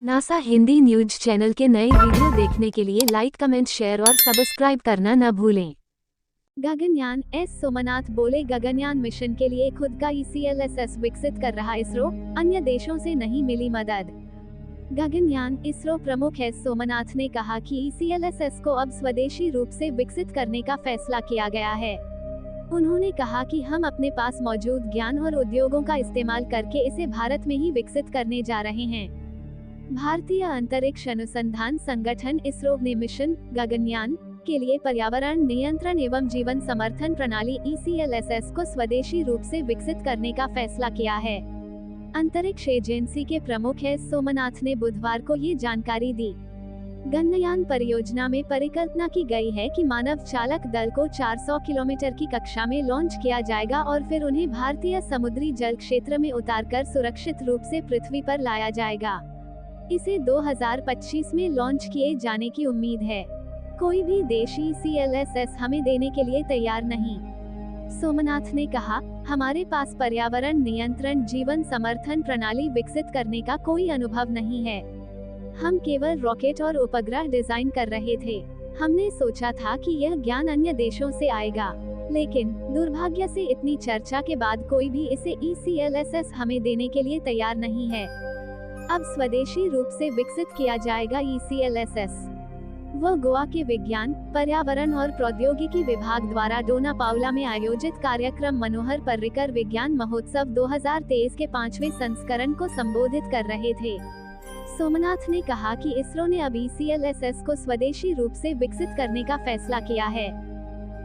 NASA Hindi news channel के नए video देखने के लिए लाइक कमेंट शेयर और सब्सक्राइब करना न भूलें। गगनयान एस सोमनाथ बोले, गगनयान मिशन के लिए खुद का ECLSS विकसित कर रहा इसरो, अन्य देशों से नहीं मिली मदद। गगनयान इसरो प्रमुख एस सोमनाथ ने कहा कि ECLSS को अब स्वदेशी रूप से विकसित करने का फैसला किया गया है। उन्होंने कहा कि हम अपने पास मौजूद ज्ञान और उद्योगों का इस्तेमाल करके इसे भारत में ही विकसित करने जा रहे हैं। भारतीय अंतरिक्ष अनुसंधान संगठन इसरो ने मिशन गगनयान के लिए पर्यावरण नियंत्रण एवं जीवन समर्थन प्रणाली ECLSS को स्वदेशी रूप से विकसित करने का फैसला किया है। अंतरिक्ष एजेंसी के प्रमुख एस सोमनाथ ने बुधवार को ये जानकारी दी। गगनयान परियोजना में परिकल्पना की गई है कि मानव चालक दल को 400 किलोमीटर की कक्षा में लॉन्च किया जाएगा और फिर उन्हें भारतीय समुद्री जल क्षेत्र में उतारकर सुरक्षित रूप से पृथ्वी पर लाया जाएगा। इसे 2025 में लॉन्च किए जाने की उम्मीद है। कोई भी देश ECLSS हमें देने के लिए तैयार नहीं। सोमनाथ ने कहा, हमारे पास पर्यावरण नियंत्रण जीवन समर्थन प्रणाली विकसित करने का कोई अनुभव नहीं है। हम केवल रॉकेट और उपग्रह डिजाइन कर रहे थे। हमने सोचा था कि यह ज्ञान अन्य देशों से आएगा, लेकिन दुर्भाग्य से इतनी चर्चा के बाद कोई भी इसे ECLSS हमें देने के लिए तैयार नहीं है। अब स्वदेशी रूप से विकसित किया जाएगा ECLSS। वह गोवा के विज्ञान, पर्यावरण और प्रौद्योगिकी विभाग द्वारा डोना पाउला में आयोजित कार्यक्रम मनोहर पर्रिकर विज्ञान महोत्सव 2023 के 5वें संस्करण को संबोधित कर रहे थे। सोमनाथ ने कहा कि इसरो ने अब ECLSS को स्वदेशी रूप से विकसित करने का फैसला किया है।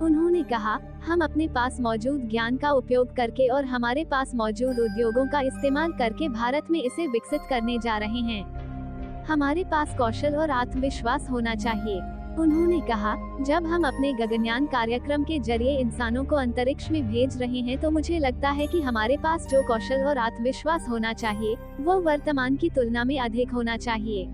उन्होंने कहा, हम अपने पास मौजूद ज्ञान का उपयोग करके और हमारे पास मौजूद उद्योगों का इस्तेमाल करके भारत में इसे विकसित करने जा रहे हैं। हमारे पास कौशल और आत्मविश्वास होना चाहिए। उन्होंने कहा, जब हम अपने गगनयान कार्यक्रम के जरिए इंसानों को अंतरिक्ष में भेज रहे हैं तो मुझे लगता है कि हमारे पास जो कौशल और आत्मविश्वास होना चाहिए, वो वर्तमान की तुलना में अधिक होना चाहिए।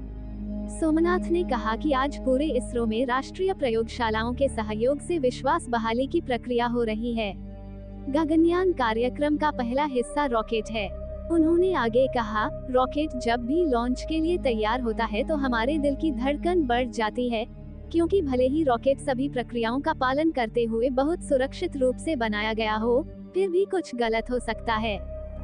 सोमनाथ ने कहा कि आज पूरे इसरो में राष्ट्रीय प्रयोगशालाओं के सहयोग से विश्वास बहाली की प्रक्रिया हो रही है। गगनयान कार्यक्रम का पहला हिस्सा रॉकेट है। उन्होंने आगे कहा, रॉकेट जब भी लॉन्च के लिए तैयार होता है तो हमारे दिल की धड़कन बढ़ जाती है, क्योंकि भले ही रॉकेट सभी प्रक्रियाओं का पालन करते हुए बहुत सुरक्षित रूप से बनाया गया हो, फिर भी कुछ गलत हो सकता है।